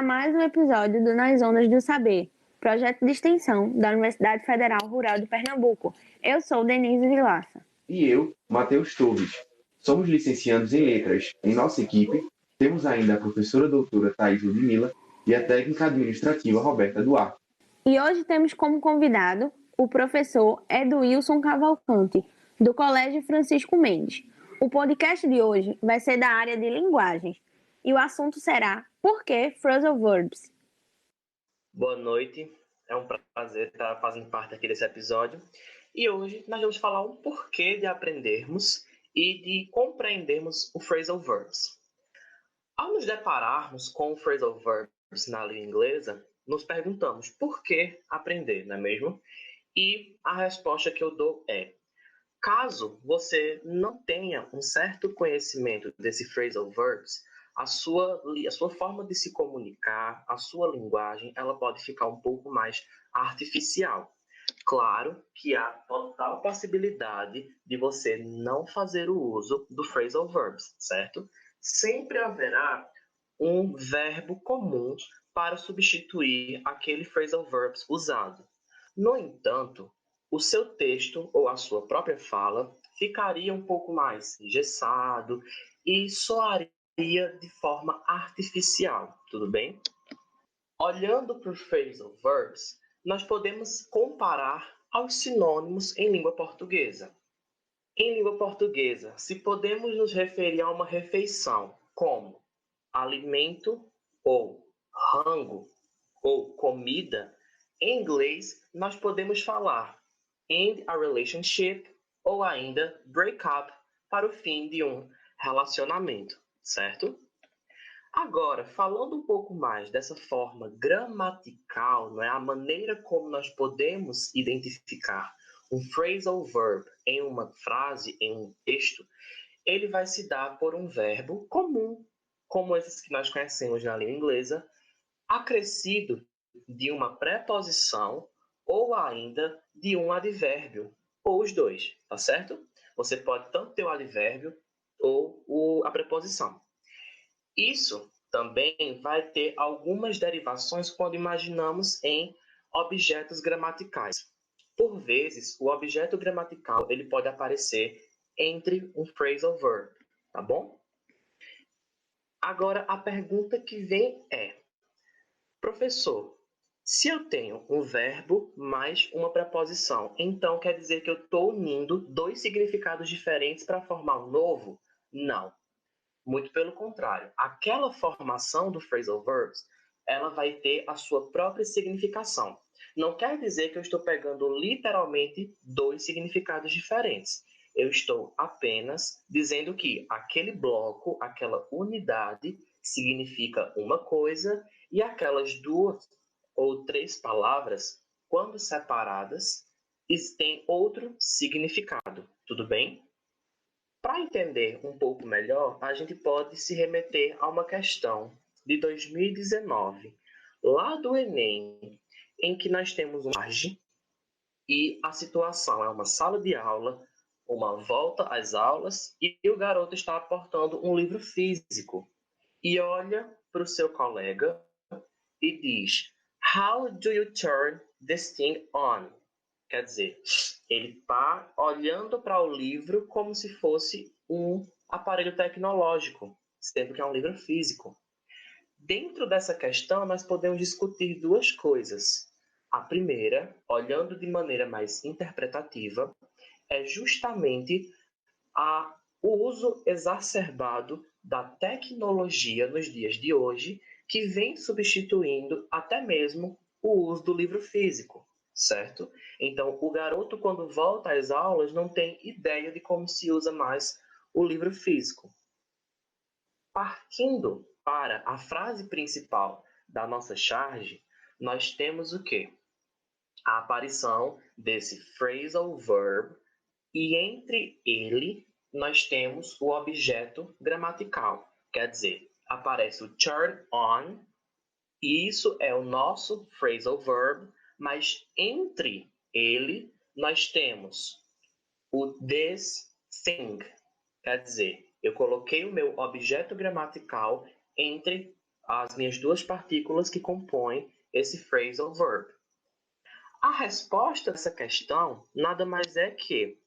a mais um episódio do Nas Ondas do Saber, projeto de extensão da Universidade Federal Rural de Pernambuco. Eu sou Denise Vilaça. E eu, Matheus Torres. Somos licenciados em Letras. Em nossa equipe, temos ainda a professora doutora Thaís Ludmila e a técnica administrativa Roberta Duarte. E hoje temos como convidado o professor Edwilson Cavalcante, do Colégio Francisco Mendes. O podcast de hoje vai ser da área de linguagens e o assunto será Por que Phrasal Verbs? Boa noite, é um prazer estar fazendo parte aqui desse episódio. E hoje nós vamos falar um porquê de aprendermos e de compreendermos o Phrasal Verbs. Ao nos depararmos com o Phrasal Verbs na língua inglesa, nos perguntamos por que aprender, não é mesmo? E a resposta que eu dou é: caso você não tenha um certo conhecimento desse Phrasal Verbs, a sua forma de se comunicar, a sua linguagem, ela pode ficar um pouco mais artificial. Claro que há total possibilidade de você não fazer o uso do Phrasal Verbs, certo? Sempre haverá um verbo comum para substituir aquele Phrasal Verbs usado. No entanto, o seu texto ou a sua própria fala ficaria um pouco mais engessado e soaria de forma artificial, tudo bem? Olhando para os phrasal verbs, nós podemos comparar aos sinônimos em língua portuguesa. Em língua portuguesa, se podemos nos referir a uma refeição como alimento ou rango ou comida, em inglês nós podemos falar end a relationship ou ainda break up para o fim de um relacionamento, certo? Agora, falando um pouco mais dessa forma gramatical, não é? A maneira como nós podemos identificar um phrasal verb em uma frase, em um texto, ele vai se dar por um verbo comum, como esses que nós conhecemos na língua inglesa, acrescido de uma preposição ou ainda de um advérbio, ou os dois, tá certo? Você pode tanto ter o advérbio ou a preposição. Isso também vai ter algumas derivações quando imaginamos em objetos gramaticais. Por vezes, o objeto gramatical ele pode aparecer entre um phrasal verb, tá bom? Agora, a pergunta que vem é: professor, se eu tenho um verbo mais uma preposição, então quer dizer que eu estou unindo dois significados diferentes para formar um novo? Não. Muito pelo contrário. Aquela formação do phrasal verbs, ela vai ter a sua própria significação. Não quer dizer que eu estou pegando literalmente dois significados diferentes. Eu estou apenas dizendo que aquele bloco, aquela unidade, significa uma coisa e aquelas duas ou três palavras, quando separadas, têm outro significado. Tudo bem? Para entender um pouco melhor, a gente pode se remeter a uma questão de 2019, lá do Enem, em que nós temos um charge e a situação é uma sala de aula, uma volta às aulas e o garoto está aportando um livro físico e olha para o seu colega e diz: "How do you turn this thing on?" Quer dizer, ele está olhando para o livro como se fosse um aparelho tecnológico, sendo que é um livro físico. Dentro dessa questão, nós podemos discutir duas coisas. A primeira, olhando de maneira mais interpretativa, é justamente o uso exacerbado da tecnologia nos dias de hoje, que vem substituindo até mesmo o uso do livro físico, certo? Então, o garoto, quando volta às aulas, não tem ideia de como se usa mais o livro físico. Partindo para a frase principal da nossa charge, nós temos o quê? A aparição desse phrasal verb e entre ele nós temos o objeto gramatical. Quer dizer, aparece o turn on, e isso é o nosso phrasal verb, mas entre ele nós temos o this thing. Quer dizer, eu coloquei o meu objeto gramatical entre as minhas duas partículas que compõem esse phrasal verb? A resposta dessa questão nada mais é que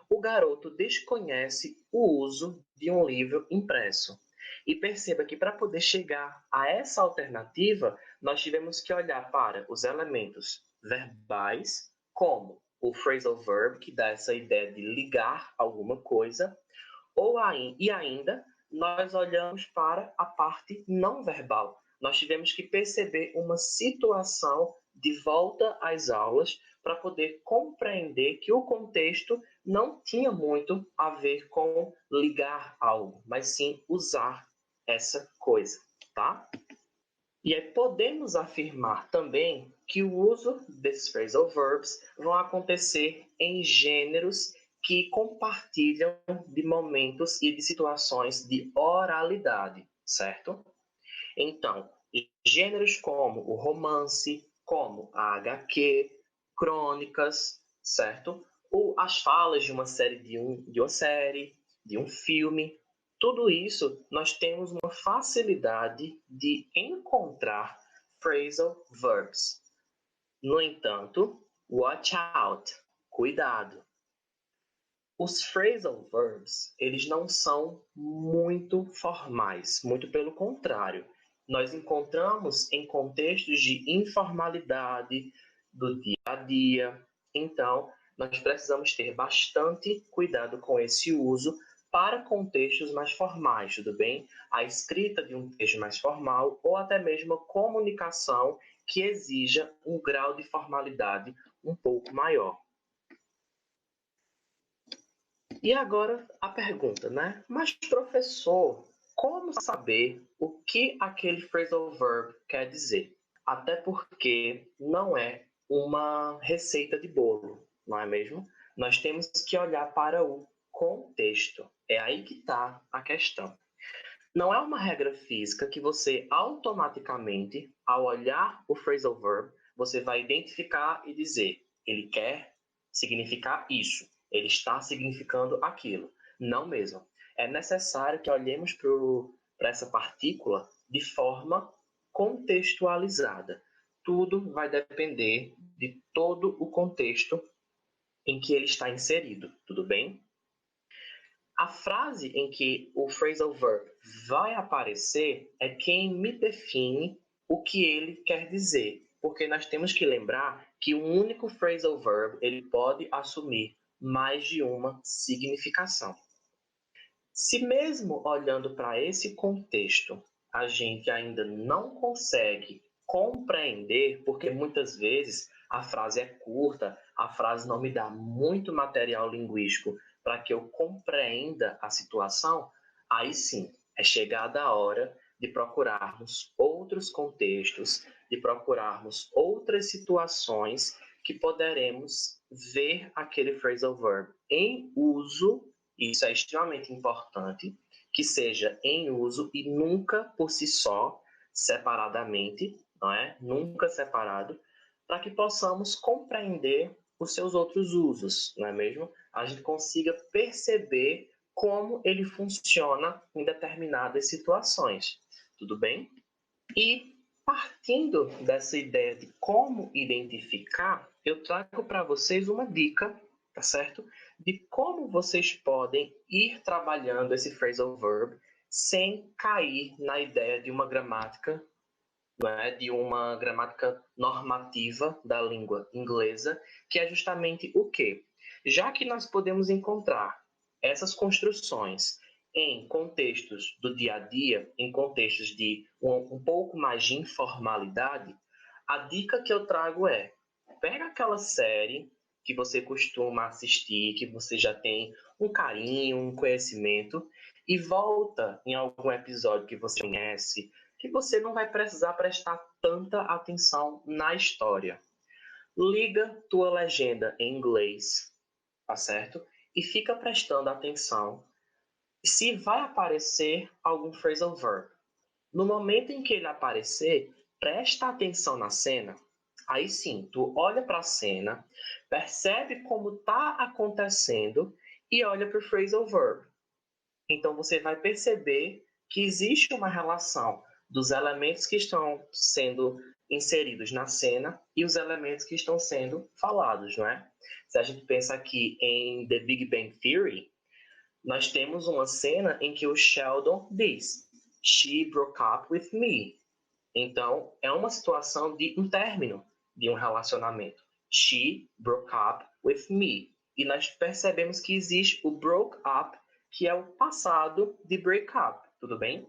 o garoto desconhece o uso de um livro impresso. E perceba que para poder chegar a essa alternativa, nós tivemos que olhar para os elementos verbais, como o phrasal verb, que dá essa ideia de ligar alguma coisa, e ainda nós olhamos para a parte não verbal. Nós tivemos que perceber uma situação de volta às aulas para poder compreender que o contexto não tinha muito a ver com ligar algo, mas sim usar essa coisa, tá? E aí podemos afirmar também que o uso desses phrasal verbs vão acontecer em gêneros que compartilham de momentos e de situações de oralidade, certo? Então, gêneros como o romance, como a HQ, crônicas, certo? Ou as falas de uma série de uma série, de um filme, tudo isso nós temos uma facilidade de encontrar phrasal verbs. No entanto, watch out, cuidado. Os phrasal verbs, eles não são muito formais, muito pelo contrário. Nós encontramos em contextos de informalidade, do dia a dia. Então, nós precisamos ter bastante cuidado com esse uso para contextos mais formais, tudo bem? A escrita de um texto mais formal ou até mesmo a comunicação que exija um grau de formalidade um pouco maior. E agora a pergunta, né? Mas, professor, como saber o que aquele phrasal verb quer dizer? Até porque não é uma receita de bolo, não é mesmo? Nós temos que olhar para o contexto. É aí que está a questão. Não é uma regra física que você automaticamente, ao olhar o phrasal verb, você vai identificar e dizer, ele quer significar isso, ele está significando aquilo. Não mesmo. É necessário que olhemos para essa partícula de forma contextualizada. Tudo vai depender de todo o contexto em que ele está inserido, tudo bem? A frase em que o phrasal verb vai aparecer é quem me define o que ele quer dizer, porque nós temos que lembrar que um único phrasal verb ele pode assumir mais de uma significação. Se mesmo olhando para esse contexto, a gente ainda não consegue compreender, porque muitas vezes a frase é curta, a frase não me dá muito material linguístico para que eu compreenda a situação, aí sim, é chegada a hora de procurarmos outros contextos, de procurarmos outras situações que poderemos ver aquele phrasal verb em uso. Isso é extremamente importante, que seja em uso e nunca por si só, separadamente, não é? Nunca separado, para que possamos compreender os seus outros usos, não é mesmo? A gente consiga perceber como ele funciona em determinadas situações, tudo bem? E partindo dessa ideia de como identificar, eu trago para vocês uma dica, tá certo? De como vocês podem ir trabalhando esse phrasal verb sem cair na ideia de uma gramática, não é? De uma gramática normativa da língua inglesa, que é justamente o quê? Já que nós podemos encontrar essas construções em contextos do dia a dia, em contextos de um pouco mais de informalidade, a dica que eu trago é: pega aquela série que você costuma assistir, que você já tem um carinho, um conhecimento, e volta em algum episódio que você conhece, que você não vai precisar prestar tanta atenção na história. Liga tua legenda em inglês, tá certo? E fica prestando atenção se vai aparecer algum phrasal verb. No momento em que ele aparecer, presta atenção na cena. Aí sim, tu olha para a cena, percebe como está acontecendo e olha para o phrasal verb. Então você vai perceber que existe uma relação dos elementos que estão sendo inseridos na cena e os elementos que estão sendo falados, não é? Se a gente pensa aqui em The Big Bang Theory, nós temos uma cena em que o Sheldon diz: "She broke up with me." Então, é uma situação de um término de um relacionamento. She broke up with me. E nós percebemos que existe o broke up, que é o passado de break up, tudo bem?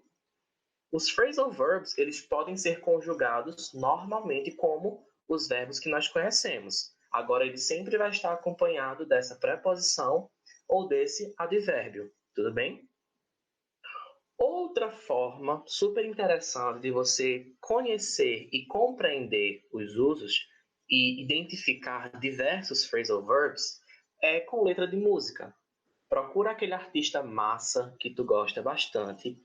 Os phrasal verbs, eles podem ser conjugados normalmente como os verbos que nós conhecemos. Agora, ele sempre vai estar acompanhado dessa preposição ou desse advérbio, tudo bem? Outra forma super interessante de você conhecer e compreender os usos e identificar diversos phrasal verbs é com letra de música. Procura aquele artista massa que tu gosta bastante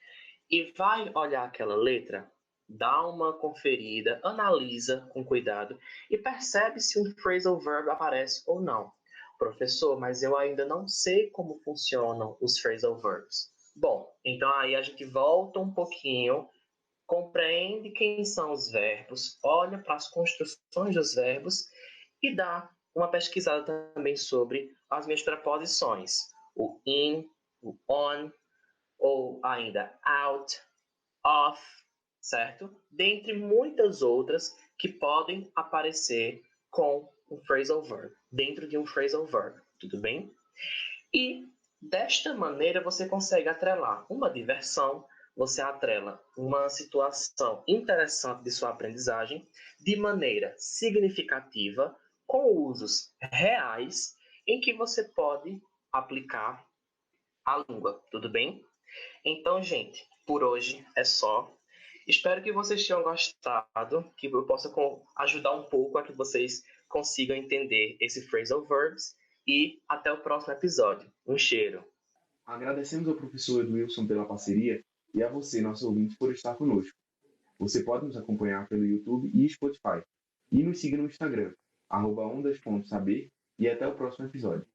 e vai olhar aquela letra, dá uma conferida, analisa com cuidado e percebe se um phrasal verb aparece ou não. Professor, mas eu ainda não sei como funcionam os phrasal verbs. Bom, então aí a gente volta um pouquinho, compreende quem são os verbos, olha para as construções dos verbos e dá uma pesquisada também sobre as minhas preposições, o in, o on, ou ainda out, off, certo? Dentre muitas outras que podem aparecer com um phrasal verb, dentro de um phrasal verb, tudo bem? E desta maneira você consegue atrelar uma diversão, você atrela uma situação interessante de sua aprendizagem de maneira significativa, com usos reais, em que você pode aplicar a língua, tudo bem? Então, gente, por hoje é só. Espero que vocês tenham gostado, que eu possa ajudar um pouco a que vocês consigam entender esse phrasal verbs e até o próximo episódio. Um cheiro. Agradecemos ao professor Edwilson pela parceria e a você, nosso ouvinte, por estar conosco. Você pode nos acompanhar pelo YouTube e Spotify. E nos siga no Instagram, @ondas.saber, e até o próximo episódio.